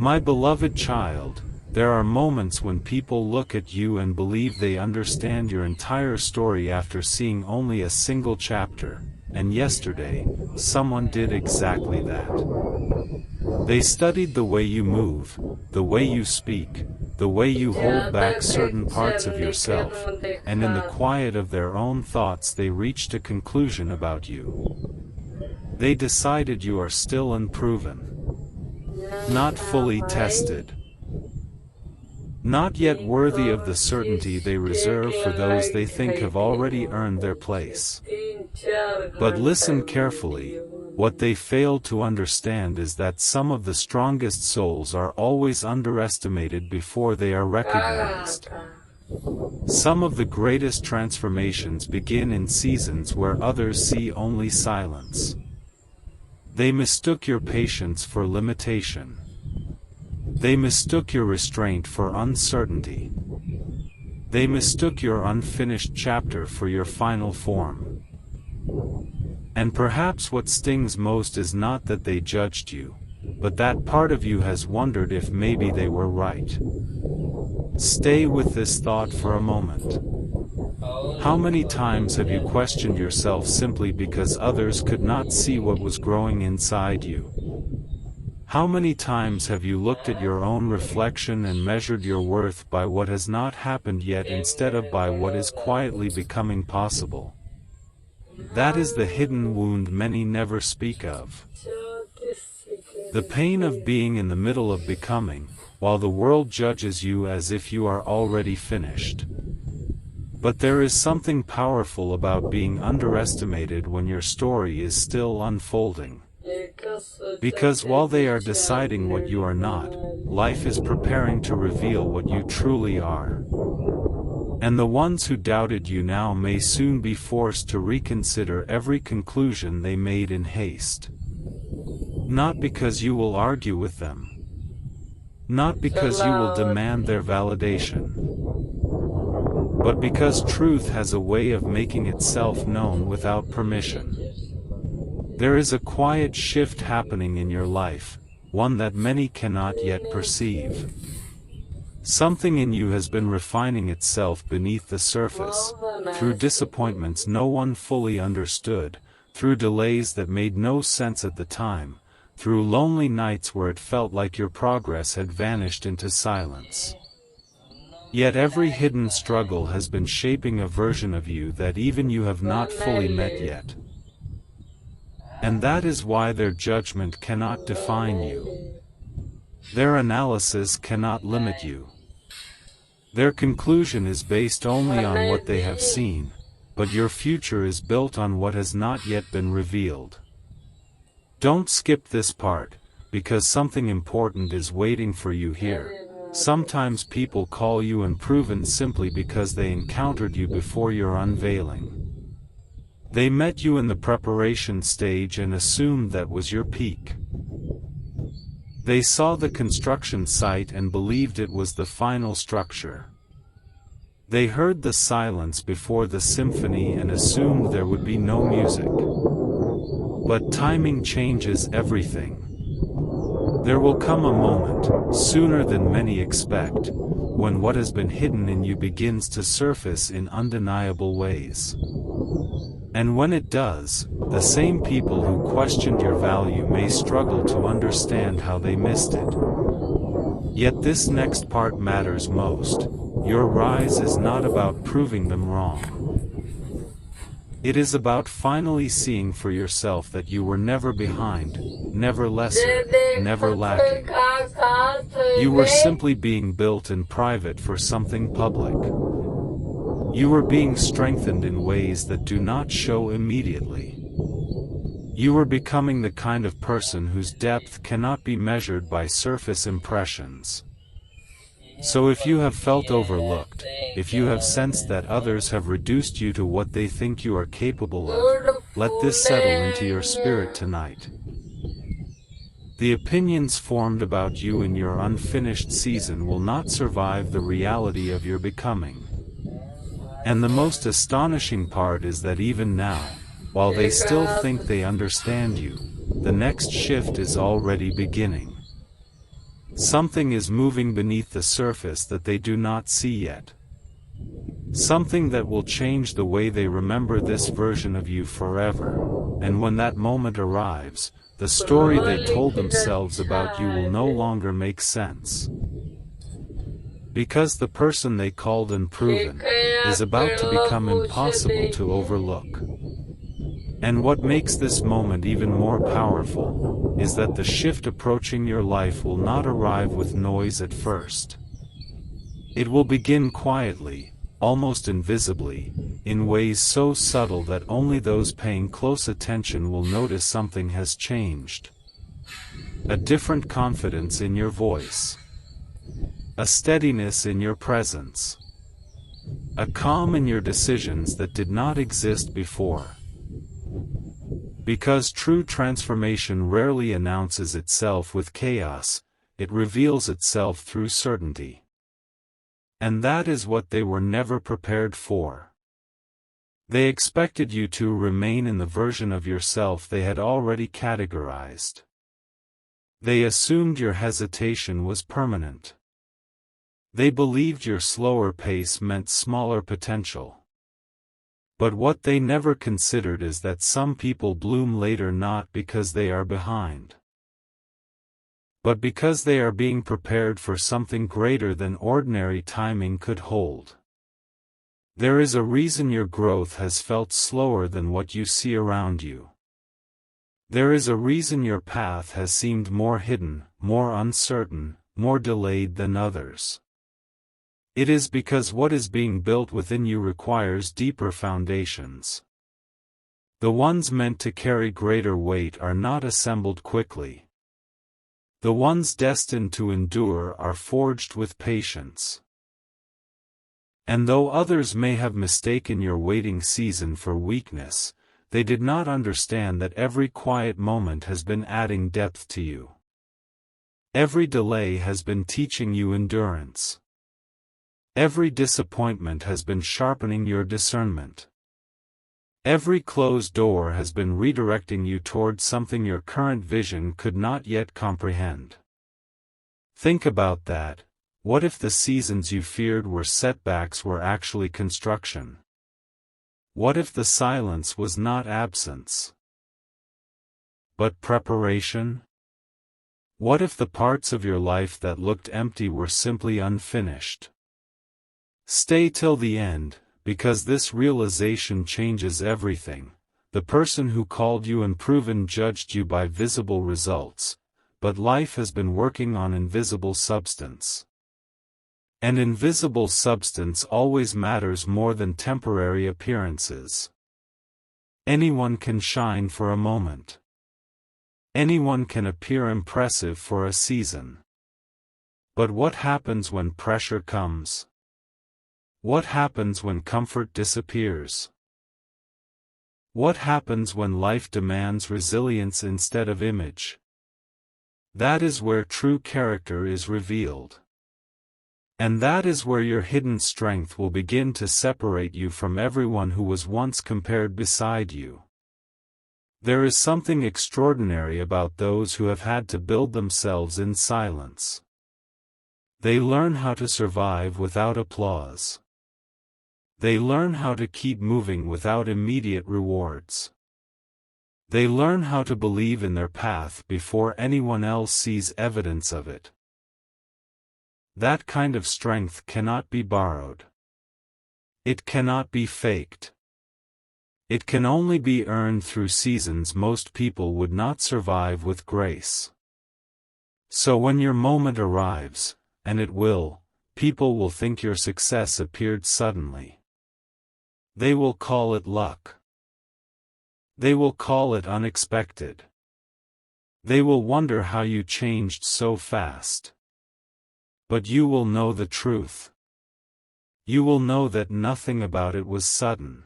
My beloved child, there are moments when people look at you and believe they understand your entire story after seeing only a single chapter, and yesterday, someone did exactly that. They studied the way you move, the way you speak, the way you hold back certain parts of yourself, and in the quiet of their own thoughts they reached a conclusion about you. They decided you are still unproven. Not fully tested. Not yet worthy of the certainty they reserve for those they think have already earned their place. But listen carefully, what they fail to understand is that some of the strongest souls are always underestimated before they are recognized. Some of the greatest transformations begin in seasons where others see only silence. They mistook your patience for limitation. They mistook your restraint for uncertainty. They mistook your unfinished chapter for your final form. And perhaps what stings most is not that they judged you, but that part of you has wondered if maybe they were right. Stay with this thought for a moment. How many times have you questioned yourself simply because others could not see what was growing inside you? How many times have you looked at your own reflection and measured your worth by what has not happened yet instead of by what is quietly becoming possible? That is the hidden wound many never speak of. The pain of being in the middle of becoming, while the world judges you as if you are already finished. But there is something powerful about being underestimated when your story is still unfolding. Because while they are deciding what you are not, life is preparing to reveal what you truly are. And the ones who doubted you now may soon be forced to reconsider every conclusion they made in haste. Not because you will argue with them. Not because you will demand their validation. But because truth has a way of making itself known without permission. There is a quiet shift happening in your life, one that many cannot yet perceive. Something in you has been refining itself beneath the surface, through disappointments no one fully understood, through delays that made no sense at the time, through lonely nights where it felt like your progress had vanished into silence. Yet every hidden struggle has been shaping a version of you that even you have not fully met yet. And that is why their judgment cannot define you. Their analysis cannot limit you. Their conclusion is based only on what they have seen, but your future is built on what has not yet been revealed. Don't skip this part, because something important is waiting for you here. Sometimes people call you unproven simply because they encountered you before your unveiling. They met you in the preparation stage and assumed that was your peak. They saw the construction site and believed it was the final structure. They heard the silence before the symphony and assumed there would be no music. But timing changes everything. There will come a moment, sooner than many expect, when what has been hidden in you begins to surface in undeniable ways. And when it does, the same people who questioned your value may struggle to understand how they missed it. Yet this next part matters most. Your rise is not about proving them wrong. It is about finally seeing for yourself that you were never behind, never lesser, never lacking. You were simply being built in private for something public. You were being strengthened in ways that do not show immediately. You were becoming the kind of person whose depth cannot be measured by surface impressions. So if you have felt overlooked, if you have sensed that others have reduced you to what they think you are capable of, let this settle into your spirit tonight. The opinions formed about you in your unfinished season will not survive the reality of your becoming. And the most astonishing part is that even now, while they still think they understand you, the next shift is already beginning. Something is moving beneath the surface that they do not see yet. Something that will change the way they remember this version of you forever. And when that moment arrives, the story they told themselves about you will no longer make sense. Because the person they called unproven is about to become impossible to overlook. And what makes this moment even more powerful is that the shift approaching your life will not arrive with noise at first. It will begin quietly, almost invisibly, in ways so subtle that only those paying close attention will notice something has changed. A different confidence in your voice. A steadiness in your presence. A calm in your decisions that did not exist before. Because true transformation rarely announces itself with chaos, it reveals itself through certainty. And that is what they were never prepared for. They expected you to remain in the version of yourself they had already categorized. They assumed your hesitation was permanent. They believed your slower pace meant smaller potential. But what they never considered is that some people bloom later not because they are behind, but because they are being prepared for something greater than ordinary timing could hold. There is a reason your growth has felt slower than what you see around you. There is a reason your path has seemed more hidden, more uncertain, more delayed than others. It is because what is being built within you requires deeper foundations. The ones meant to carry greater weight are not assembled quickly. The ones destined to endure are forged with patience. And though others may have mistaken your waiting season for weakness, they did not understand that every quiet moment has been adding depth to you. Every delay has been teaching you endurance. Every disappointment has been sharpening your discernment. Every closed door has been redirecting you toward something your current vision could not yet comprehend. Think about that. What if the seasons you feared were setbacks were actually construction? What if the silence was not absence, but preparation? What if the parts of your life that looked empty were simply unfinished? Stay till the end, because this realization changes everything. The person who called you unproven judged you by visible results, but life has been working on invisible substance. And invisible substance always matters more than temporary appearances. Anyone can shine for a moment. Anyone can appear impressive for a season. But what happens when pressure comes? What happens when comfort disappears? What happens when life demands resilience instead of image? That is where true character is revealed. And that is where your hidden strength will begin to separate you from everyone who was once compared beside you. There is something extraordinary about those who have had to build themselves in silence. They learn how to survive without applause. They learn how to keep moving without immediate rewards. They learn how to believe in their path before anyone else sees evidence of it. That kind of strength cannot be borrowed. It cannot be faked. It can only be earned through seasons most people would not survive with grace. So when your moment arrives, and it will, people will think your success appeared suddenly. They will call it luck. They will call it unexpected. They will wonder how you changed so fast. But you will know the truth. You will know that nothing about it was sudden.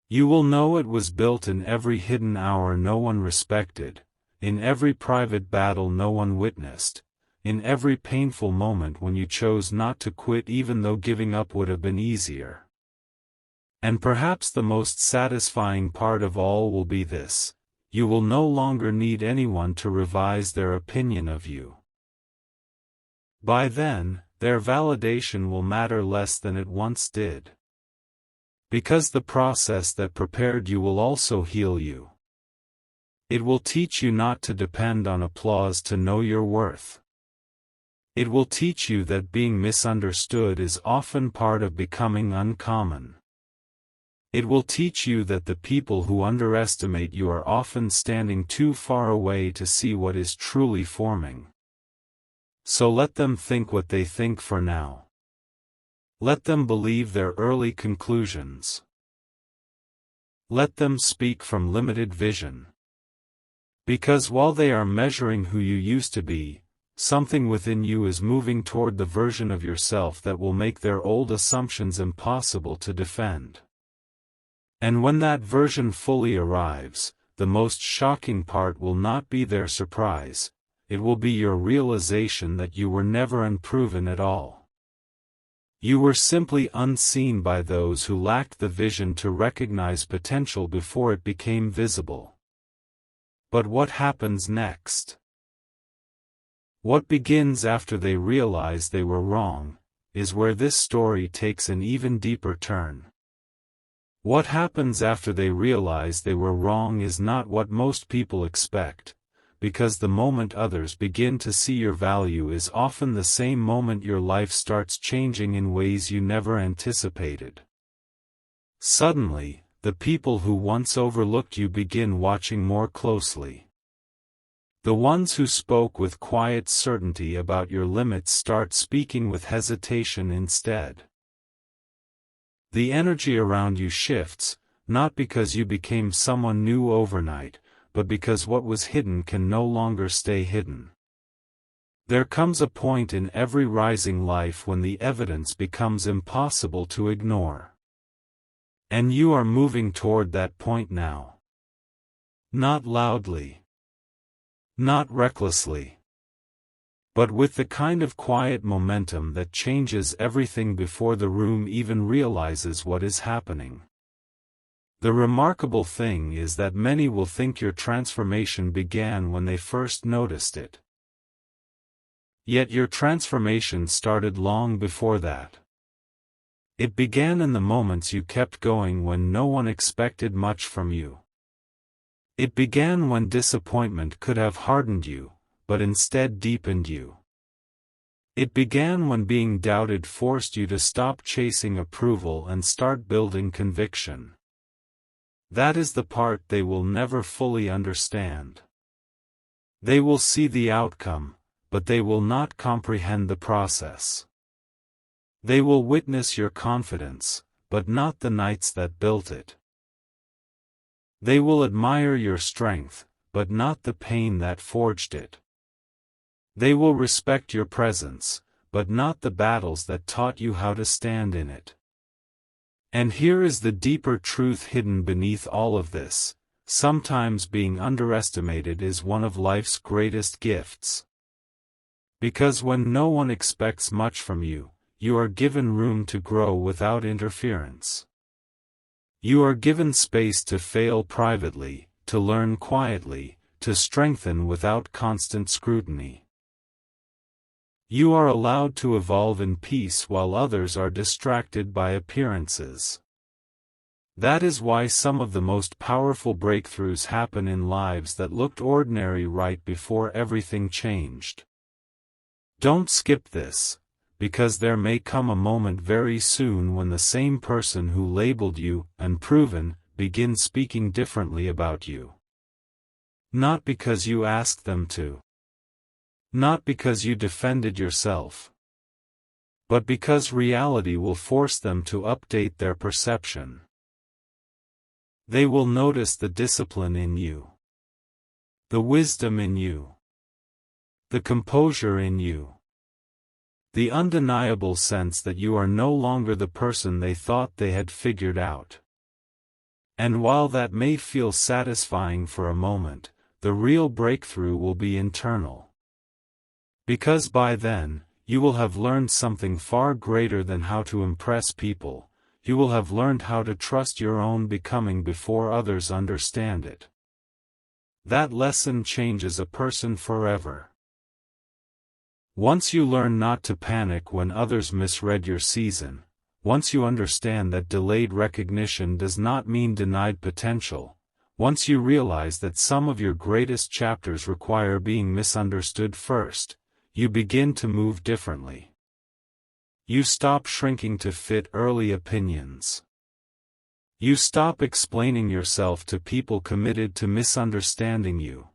You will know it was built in every hidden hour no one respected, in every private battle no one witnessed, in every painful moment when you chose not to quit even though giving up would have been easier. And perhaps the most satisfying part of all will be this: you will no longer need anyone to revise their opinion of you. By then, their validation will matter less than it once did. Because the process that prepared you will also heal you. It will teach you not to depend on applause to know your worth. It will teach you that being misunderstood is often part of becoming uncommon. It will teach you that the people who underestimate you are often standing too far away to see what is truly forming. So let them think what they think for now. Let them believe their early conclusions. Let them speak from limited vision. Because while they are measuring who you used to be, something within you is moving toward the version of yourself that will make their old assumptions impossible to defend. And when that version fully arrives, the most shocking part will not be their surprise, it will be your realization that you were never unproven at all. You were simply unseen by those who lacked the vision to recognize potential before it became visible. But what happens next? What begins after they realize they were wrong, is where this story takes an even deeper turn. What happens after they realize they were wrong is not what most people expect, because the moment others begin to see your value is often the same moment your life starts changing in ways you never anticipated. Suddenly, the people who once overlooked you begin watching more closely. The ones who spoke with quiet certainty about your limits start speaking with hesitation instead. The energy around you shifts, not because you became someone new overnight, but because what was hidden can no longer stay hidden. There comes a point in every rising life when the evidence becomes impossible to ignore. And you are moving toward that point now. Not loudly. Not recklessly. But with the kind of quiet momentum that changes everything before the room even realizes what is happening. The remarkable thing is that many will think your transformation began when they first noticed it. Yet your transformation started long before that. It began in the moments you kept going when no one expected much from you. It began when disappointment could have hardened you, but instead deepened you. It began when being doubted forced you to stop chasing approval and start building conviction. That is the part they will never fully understand. They will see the outcome, but they will not comprehend the process. They will witness your confidence, but not the nights that built it. They will admire your strength, but not the pain that forged it. They will respect your presence, but not the battles that taught you how to stand in it. And here is the deeper truth hidden beneath all of this: sometimes being underestimated is one of life's greatest gifts. Because when no one expects much from you, you are given room to grow without interference. You are given space to fail privately, to learn quietly, to strengthen without constant scrutiny. You are allowed to evolve in peace while others are distracted by appearances. That is why some of the most powerful breakthroughs happen in lives that looked ordinary right before everything changed. Don't skip this, because there may come a moment very soon when the same person who labeled you unproven begins speaking differently about you. Not because you asked them to. Not because you defended yourself. But because reality will force them to update their perception. They will notice the discipline in you. The wisdom in you. The composure in you. The undeniable sense that you are no longer the person they thought they had figured out. And while that may feel satisfying for a moment, the real breakthrough will be internal. Because by then, you will have learned something far greater than how to impress people. You will have learned how to trust your own becoming before others understand it. That lesson changes a person forever. Once you learn not to panic when others misread your season, once you understand that delayed recognition does not mean denied potential, once you realize that some of your greatest chapters require being misunderstood first, you begin to move differently. You stop shrinking to fit early opinions. You stop explaining yourself to people committed to misunderstanding you.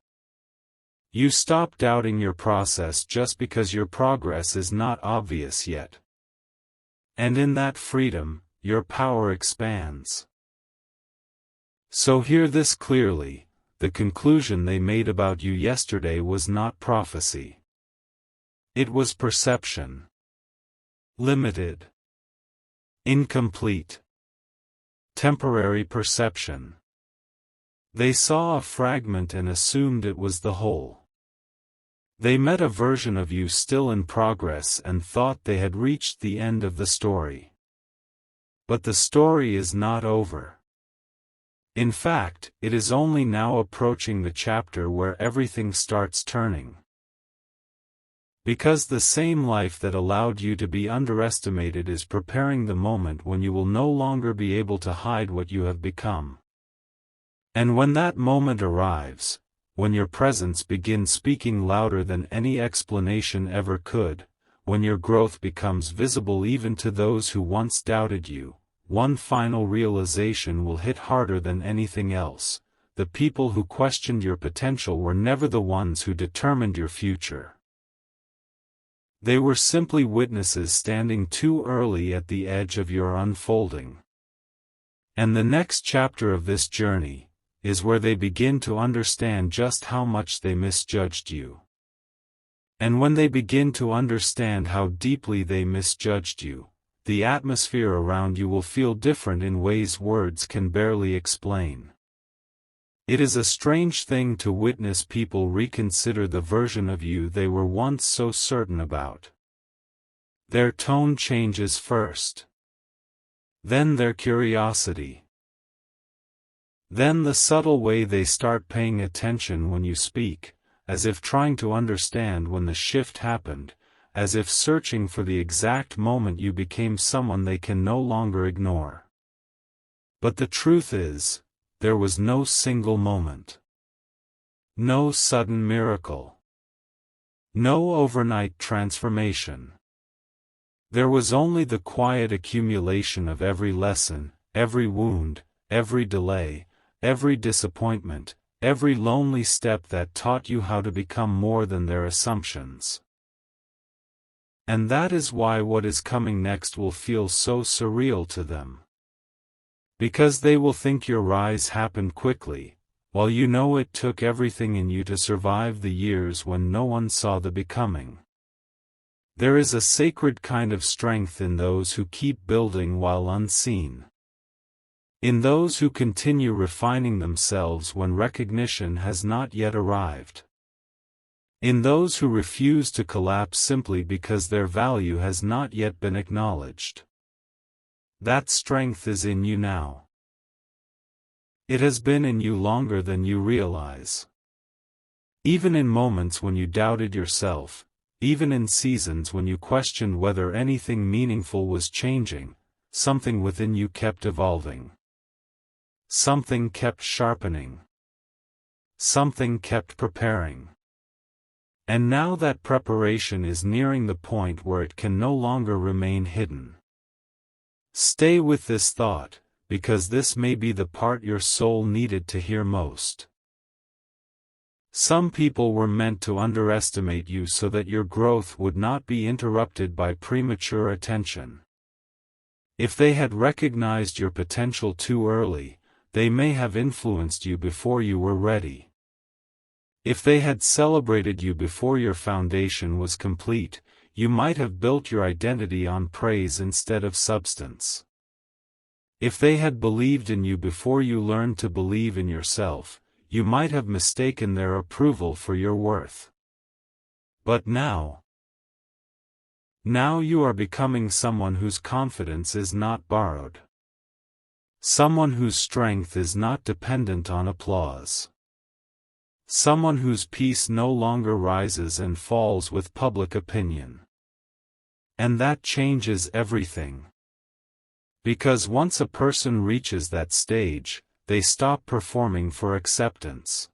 You stop doubting your process just because your progress is not obvious yet. And in that freedom, your power expands. So hear this clearly: the conclusion they made about you yesterday was not prophecy. It was perception. Limited. Incomplete. Temporary perception. They saw a fragment and assumed it was the whole. They met a version of you still in progress and thought they had reached the end of the story. But the story is not over. In fact, it is only now approaching the chapter where everything starts turning. Because the same life that allowed you to be underestimated is preparing the moment when you will no longer be able to hide what you have become. And when that moment arrives, when your presence begins speaking louder than any explanation ever could, when your growth becomes visible even to those who once doubted you, one final realization will hit harder than anything else: the people who questioned your potential were never the ones who determined your future. They were simply witnesses standing too early at the edge of your unfolding. And the next chapter of this journey is where they begin to understand just how much they misjudged you. And when they begin to understand how deeply they misjudged you, the atmosphere around you will feel different in ways words can barely explain. It is a strange thing to witness people reconsider the version of you they were once so certain about. Their tone changes first. Then their curiosity. Then the subtle way they start paying attention when you speak, as if trying to understand when the shift happened, as if searching for the exact moment you became someone they can no longer ignore. But the truth is, there was no single moment. No sudden miracle. No overnight transformation. There was only the quiet accumulation of every lesson, every wound, every delay, every disappointment, every lonely step that taught you how to become more than their assumptions. And that is why what is coming next will feel so surreal to them. Because they will think your rise happened quickly, while you know it took everything in you to survive the years when no one saw the becoming. There is a sacred kind of strength in those who keep building while unseen. In those who continue refining themselves when recognition has not yet arrived. In those who refuse to collapse simply because their value has not yet been acknowledged. That strength is in you now. It has been in you longer than you realize. Even in moments when you doubted yourself, even in seasons when you questioned whether anything meaningful was changing, something within you kept evolving. Something kept sharpening. Something kept preparing. And now that preparation is nearing the point where it can no longer remain hidden. Stay with this thought, because this may be the part your soul needed to hear most. Some people were meant to underestimate you so that your growth would not be interrupted by premature attention. If they had recognized your potential too early, they may have influenced you before you were ready. If they had celebrated you before your foundation was complete, you might have built your identity on praise instead of substance. If they had believed in you before you learned to believe in yourself, you might have mistaken their approval for your worth. But now you are becoming someone whose confidence is not borrowed. Someone whose strength is not dependent on applause. Someone whose peace no longer rises and falls with public opinion. And that changes everything. Because once a person reaches that stage, they stop performing for acceptance.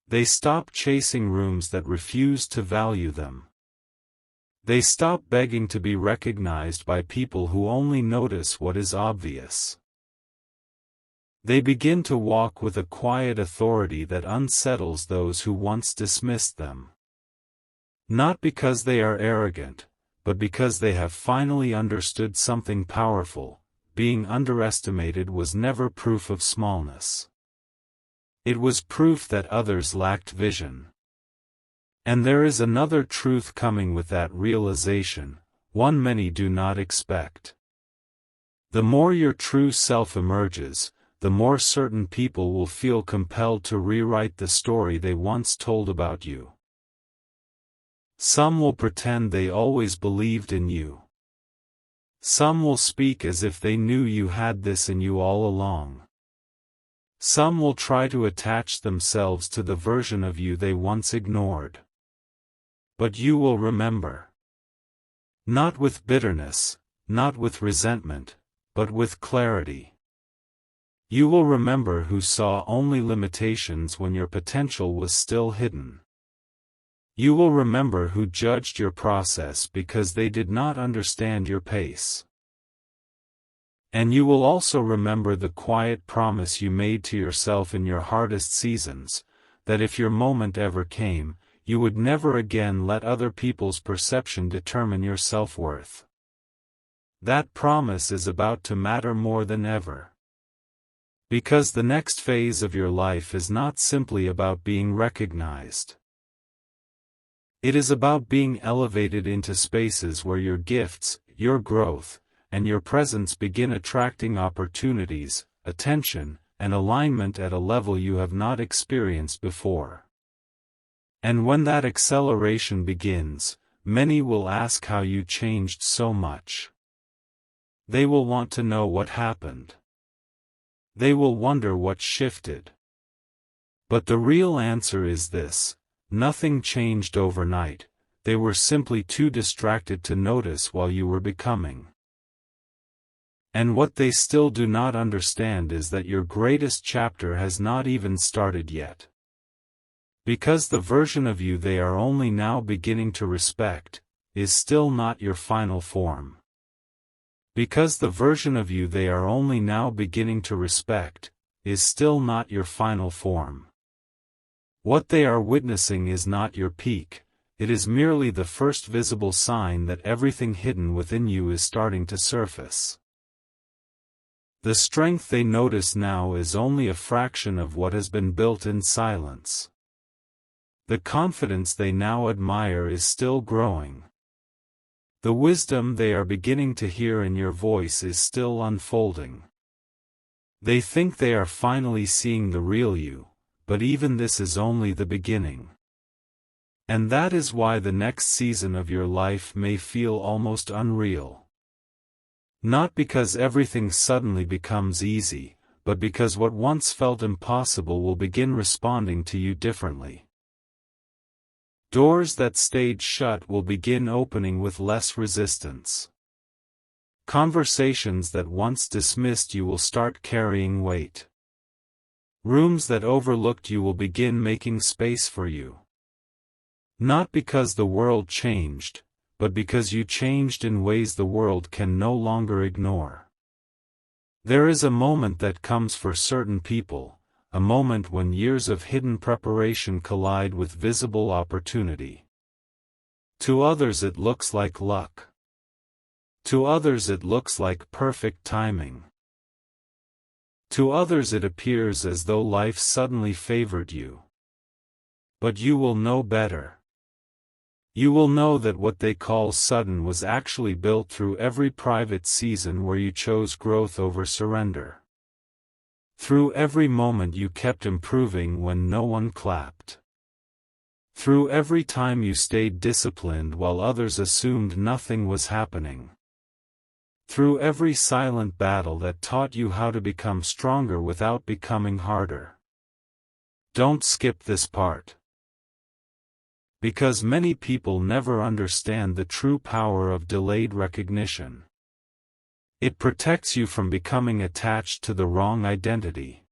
They stop chasing rooms that refuse to value them. They stop begging to be recognized by people who only notice what is obvious. They begin to walk with a quiet authority that unsettles those who once dismissed them. Not because they are arrogant, but because they have finally understood something powerful: being underestimated was never proof of smallness. It was proof that others lacked vision. And there is another truth coming with that realization, one many do not expect. The more your true self emerges, the more certain people will feel compelled to rewrite the story they once told about you. Some will pretend they always believed in you. Some will speak as if they knew you had this in you all along. Some will try to attach themselves to the version of you they once ignored. But you will remember. Not with bitterness, not with resentment, but with clarity. You will remember who saw only limitations when your potential was still hidden. You will remember who judged your process because they did not understand your pace. And you will also remember the quiet promise you made to yourself in your hardest seasons, that if your moment ever came, you would never again let other people's perception determine your self-worth. That promise is about to matter more than ever. Because the next phase of your life is not simply about being recognized. It is about being elevated into spaces where your gifts, your growth, and your presence begin attracting opportunities, attention, and alignment at a level you have not experienced before. And when that acceleration begins, many will ask how you changed so much. They will want to know what happened. They will wonder what shifted. But the real answer is this: nothing changed overnight, they were simply too distracted to notice while you were becoming. And what they still do not understand is that your greatest chapter has not even started yet. Because the version of you they are only now beginning to respect is still not your final form. Because the version of you they are only now beginning to respect is still not your final form. What they are witnessing is not your peak, it is merely the first visible sign that everything hidden within you is starting to surface. The strength they notice now is only a fraction of what has been built in silence. The confidence they now admire is still growing. The wisdom they are beginning to hear in your voice is still unfolding. They think they are finally seeing the real you, but even this is only the beginning. And that is why the next season of your life may feel almost unreal. Not because everything suddenly becomes easy, but because what once felt impossible will begin responding to you differently. Doors that stayed shut will begin opening with less resistance. Conversations that once dismissed you will start carrying weight. Rooms that overlooked you will begin making space for you. Not because the world changed, but because you changed in ways the world can no longer ignore. There is a moment that comes for certain people, a moment when years of hidden preparation collide with visible opportunity. To others it looks like luck. To others it looks like perfect timing. To others it appears as though life suddenly favored you. But you will know better. You will know that what they call sudden was actually built through every private season where you chose growth over surrender. Through every moment you kept improving when no one clapped. Through every time you stayed disciplined while others assumed nothing was happening. Through every silent battle that taught you how to become stronger without becoming harder. Don't skip this part. Because many people never understand the true power of delayed recognition. It protects you from becoming attached to the wrong identity.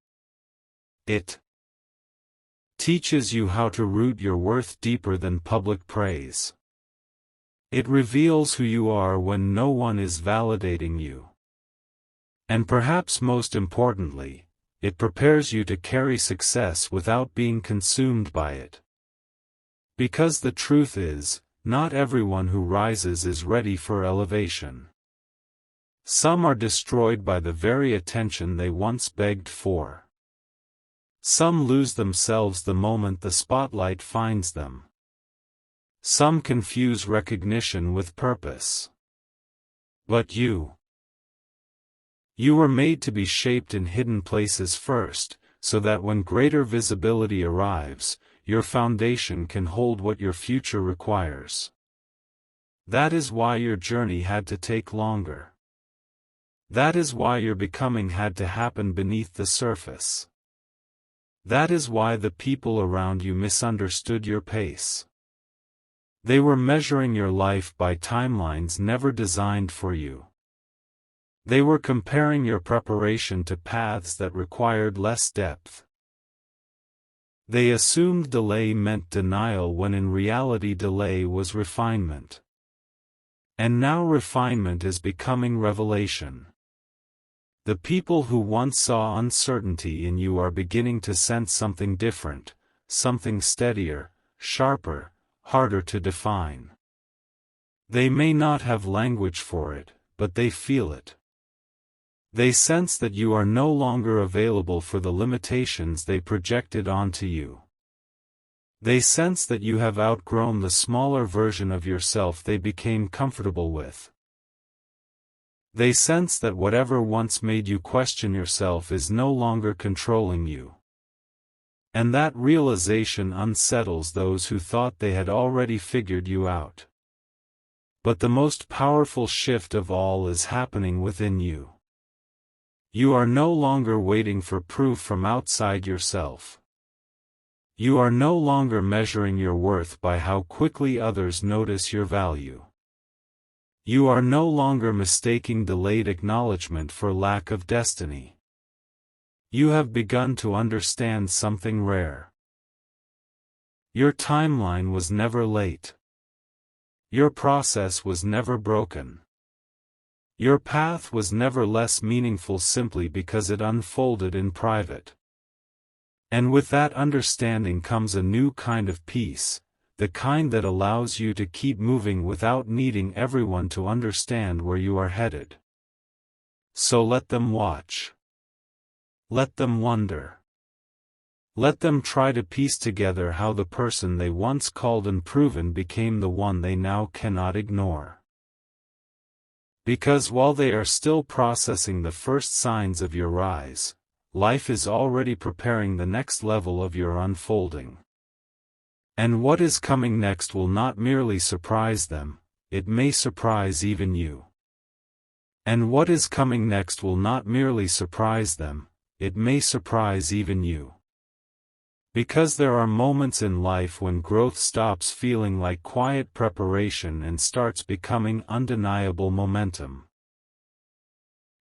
It teaches you how to root your worth deeper than public praise. It reveals who you are when no one is validating you. And perhaps most importantly, it prepares you to carry success without being consumed by it. Because the truth is, not everyone who rises is ready for elevation. Some are destroyed by the very attention they once begged for. Some lose themselves the moment the spotlight finds them. Some confuse recognition with purpose. But you were made to be shaped in hidden places first, so that when greater visibility arrives, your foundation can hold what your future requires. That is why your journey had to take longer. That is why your becoming had to happen beneath the surface. That is why the people around you misunderstood your pace. They were measuring your life by timelines never designed for you. They were comparing your preparation to paths that required less depth. They assumed delay meant denial when in reality delay was refinement. And now refinement is becoming revelation. The people who once saw uncertainty in you are beginning to sense something different, something steadier, sharper, harder to define. They may not have language for it, but they feel it. They sense that you are no longer available for the limitations they projected onto you. They sense that you have outgrown the smaller version of yourself they became comfortable with. They sense that whatever once made you question yourself is no longer controlling you. And that realization unsettles those who thought they had already figured you out. But the most powerful shift of all is happening within you. You are no longer waiting for proof from outside yourself. You are no longer measuring your worth by how quickly others notice your value. You are no longer mistaking delayed acknowledgement for lack of destiny. You have begun to understand something rare. Your timeline was never late. Your process was never broken. Your path was never less meaningful simply because it unfolded in private. And with that understanding comes a new kind of peace, the kind that allows you to keep moving without needing everyone to understand where you are headed. So let them watch. Let them wonder. Let them try to piece together how the person they once called unproven became the one they now cannot ignore. Because while they are still processing the first signs of your rise, life is already preparing the next level of your unfolding. And what is coming next will not merely surprise them, it may surprise even you. And what is coming next will not merely surprise them, it may surprise even you. Because there are moments in life when growth stops feeling like quiet preparation and starts becoming undeniable momentum.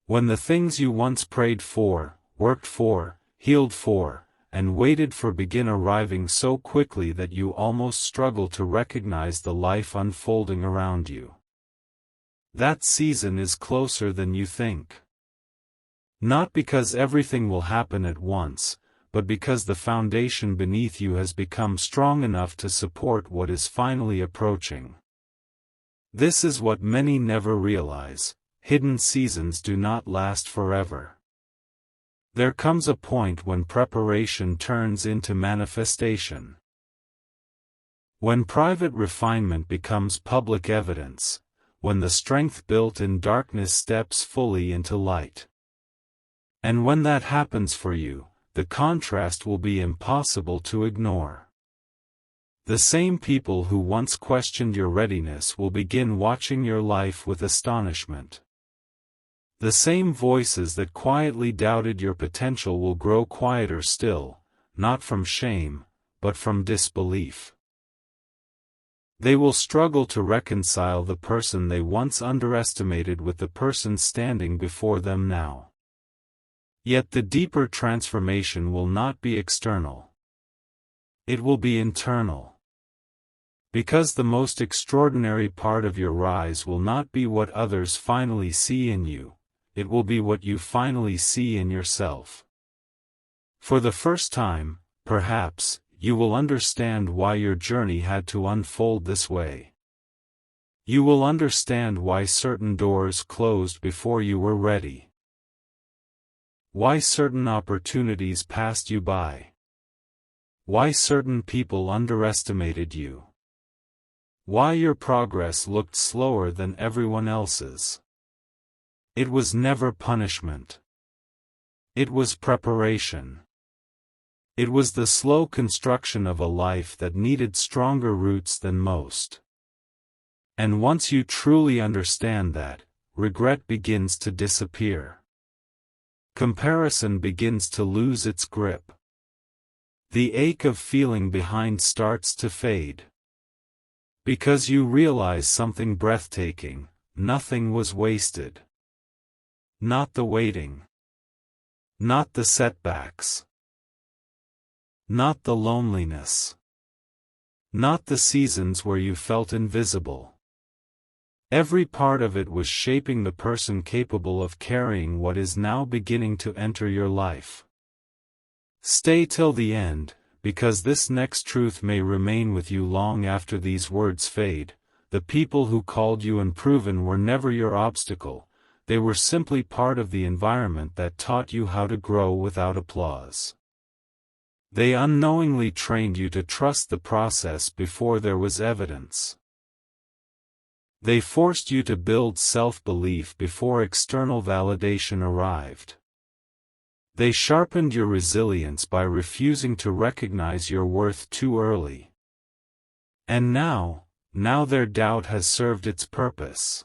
When the things you once prayed for, worked for, healed for, and waited for begin arriving so quickly that you almost struggle to recognize the life unfolding around you. That season is closer than you think. Not because everything will happen at once, but because the foundation beneath you has become strong enough to support what is finally approaching. This is what many never realize: hidden seasons do not last forever. There comes a point when preparation turns into manifestation. When private refinement becomes public evidence, when the strength built in darkness steps fully into light. And when that happens for you, the contrast will be impossible to ignore. The same people who once questioned your readiness will begin watching your life with astonishment. The same voices that quietly doubted your potential will grow quieter still, not from shame, but from disbelief. They will struggle to reconcile the person they once underestimated with the person standing before them now. Yet the deeper transformation will not be external. It will be internal. Because the most extraordinary part of your rise will not be what others finally see in you, it will be what you finally see in yourself. For the first time, perhaps, you will understand why your journey had to unfold this way. You will understand why certain doors closed before you were ready. Why certain opportunities passed you by. Why certain people underestimated you. Why your progress looked slower than everyone else's. It was never punishment. It was preparation. It was the slow construction of a life that needed stronger roots than most. And once you truly understand that, regret begins to disappear. Comparison begins to lose its grip. The ache of feeling behind starts to fade. Because you realize something breathtaking: nothing was wasted. Not the waiting. Not the setbacks. Not the loneliness. Not the seasons where you felt invisible. Every part of it was shaping the person capable of carrying what is now beginning to enter your life. Stay till the end, because this next truth may remain with you long after these words fade. The people who called you unproven were never your obstacle, they were simply part of the environment that taught you how to grow without applause. They unknowingly trained you to trust the process before there was evidence. They forced you to build self-belief before external validation arrived. They sharpened your resilience by refusing to recognize your worth too early. And now their doubt has served its purpose.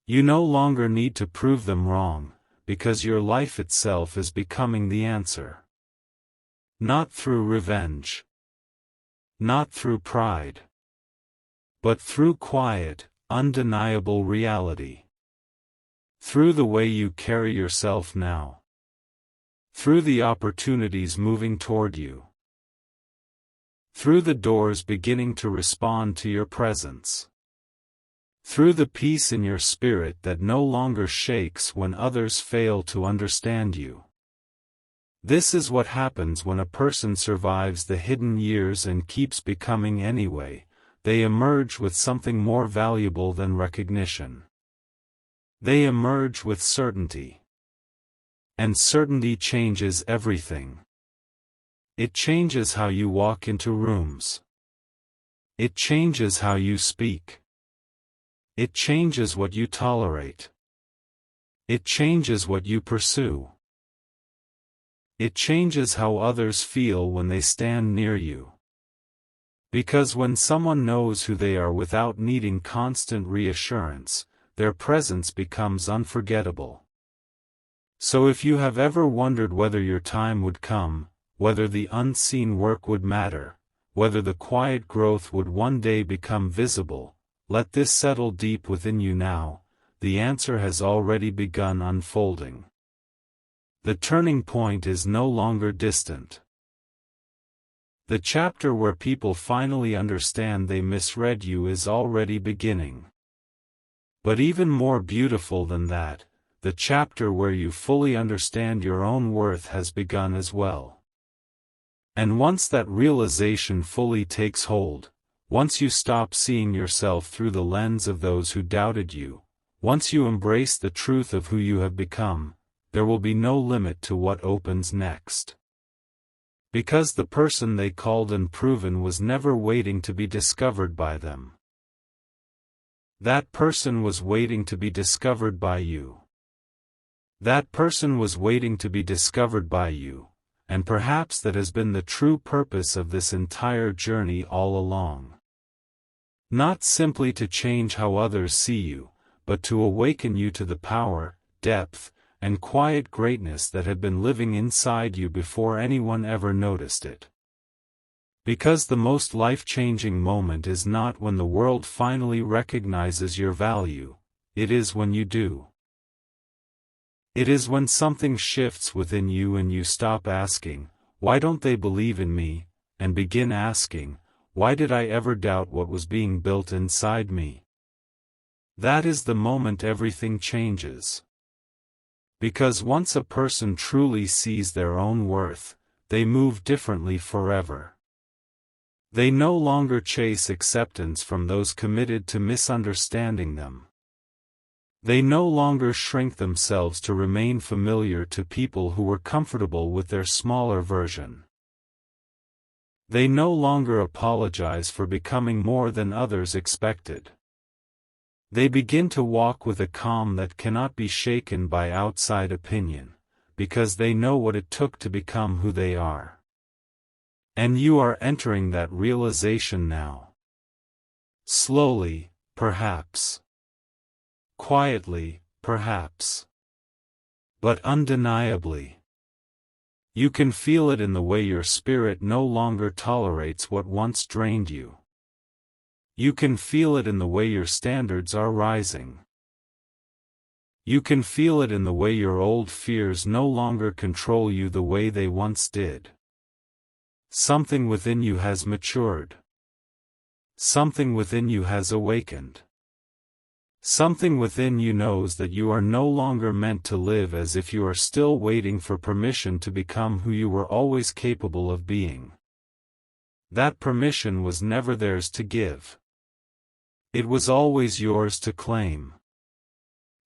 You no longer need to prove them wrong, because your life itself is becoming the answer. Not through revenge. Not through pride. But through quiet, undeniable reality. Through the way you carry yourself now. Through the opportunities moving toward you. Through the doors beginning to respond to your presence. Through the peace in your spirit that no longer shakes when others fail to understand you. This is what happens when a person survives the hidden years and keeps becoming anyway. They emerge with something more valuable than recognition. They emerge with certainty. And certainty changes everything. It changes how you walk into rooms. It changes how you speak. It changes what you tolerate. It changes what you pursue. It changes how others feel when they stand near you. Because when someone knows who they are without needing constant reassurance, their presence becomes unforgettable. So if you have ever wondered whether your time would come, whether the unseen work would matter, whether the quiet growth would one day become visible, let this settle deep within you now. The answer has already begun unfolding. The turning point is no longer distant. The chapter where people finally understand they misread you is already beginning. But even more beautiful than that, the chapter where you fully understand your own worth has begun as well. And once that realization fully takes hold, once you stop seeing yourself through the lens of those who doubted you, once you embrace the truth of who you have become, there will be no limit to what opens next. Because the person they called unproven was never waiting to be discovered by them. That person was waiting to be discovered by you. That person was waiting to be discovered by you, and perhaps that has been the true purpose of this entire journey all along. Not simply to change how others see you, but to awaken you to the power, depth, and quiet greatness that had been living inside you before anyone ever noticed it. Because the most life-changing moment is not when the world finally recognizes your value, it is when you do. It is when something shifts within you and you stop asking, "Why don't they believe in me?" and begin asking, "Why did I ever doubt what was being built inside me?" That is the moment everything changes. Because once a person truly sees their own worth, they move differently forever. They no longer chase acceptance from those committed to misunderstanding them. They no longer shrink themselves to remain familiar to people who were comfortable with their smaller version. They no longer apologize for becoming more than others expected. They begin to walk with a calm that cannot be shaken by outside opinion, because they know what it took to become who they are. And you are entering that realization now. Slowly, perhaps. Quietly, perhaps. But undeniably. You can feel it in the way your spirit no longer tolerates what once drained you. You can feel it in the way your standards are rising. You can feel it in the way your old fears no longer control you the way they once did. Something within you has matured. Something within you has awakened. Something within you knows that you are no longer meant to live as if you are still waiting for permission to become who you were always capable of being. That permission was never theirs to give. It was always yours to claim.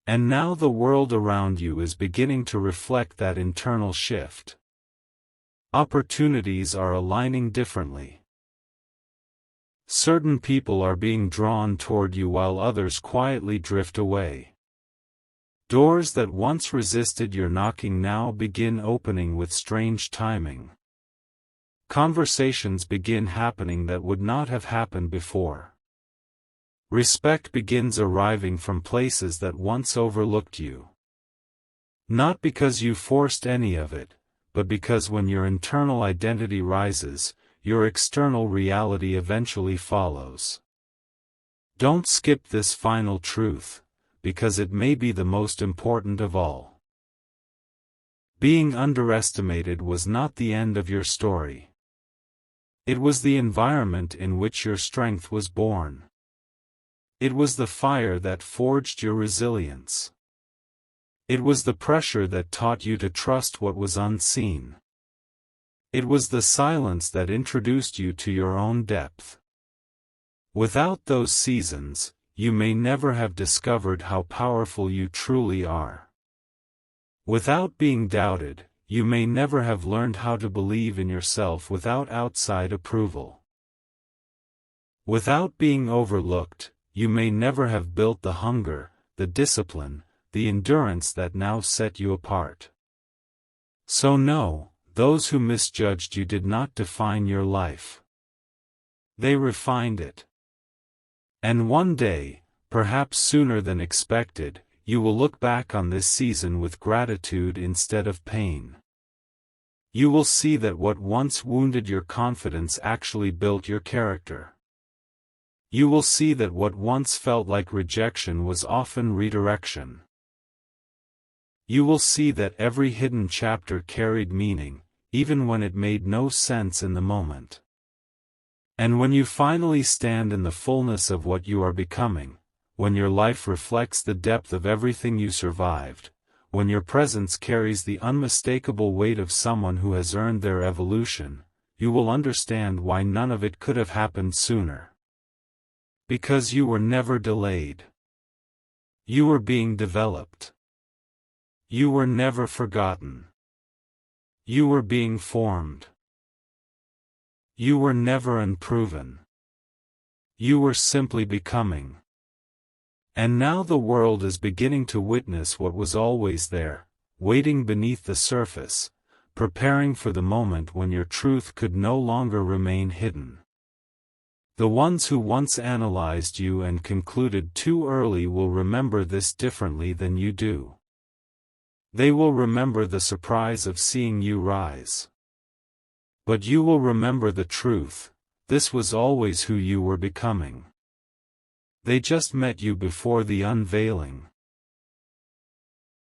And now the world around you is beginning to reflect that internal shift. Opportunities are aligning differently. Certain people are being drawn toward you while others quietly drift away. Doors that once resisted your knocking now begin opening with strange timing. Conversations begin happening that would not have happened before. Respect begins arriving from places that once overlooked you. Not because you forced any of it, but because when your internal identity rises, your external reality eventually follows. Don't skip this final truth, because it may be the most important of all. Being underestimated was not the end of your story. It was the environment in which your strength was born. It was the fire that forged your resilience. It was the pressure that taught you to trust what was unseen. It was the silence that introduced you to your own depth. Without those seasons, you may never have discovered how powerful you truly are. Without being doubted, you may never have learned how to believe in yourself without outside approval. Without being overlooked, you may never have built the hunger, the discipline, the endurance that now set you apart. So no, those who misjudged you did not define your life. They refined it. And one day, perhaps sooner than expected, you will look back on this season with gratitude instead of pain. You will see that what once wounded your confidence actually built your character. You will see that what once felt like rejection was often redirection. You will see that every hidden chapter carried meaning, even when it made no sense in the moment. And when you finally stand in the fullness of what you are becoming, when your life reflects the depth of everything you survived, when your presence carries the unmistakable weight of someone who has earned their evolution, you will understand why none of it could have happened sooner. Because you were never delayed. You were being developed. You were never forgotten. You were being formed. You were never unproven. You were simply becoming. And now the world is beginning to witness what was always there, waiting beneath the surface, preparing for the moment when your truth could no longer remain hidden. The ones who once analyzed you and concluded too early will remember this differently than you do. They will remember the surprise of seeing you rise. But you will remember the truth, this was always who you were becoming. They just met you before the unveiling.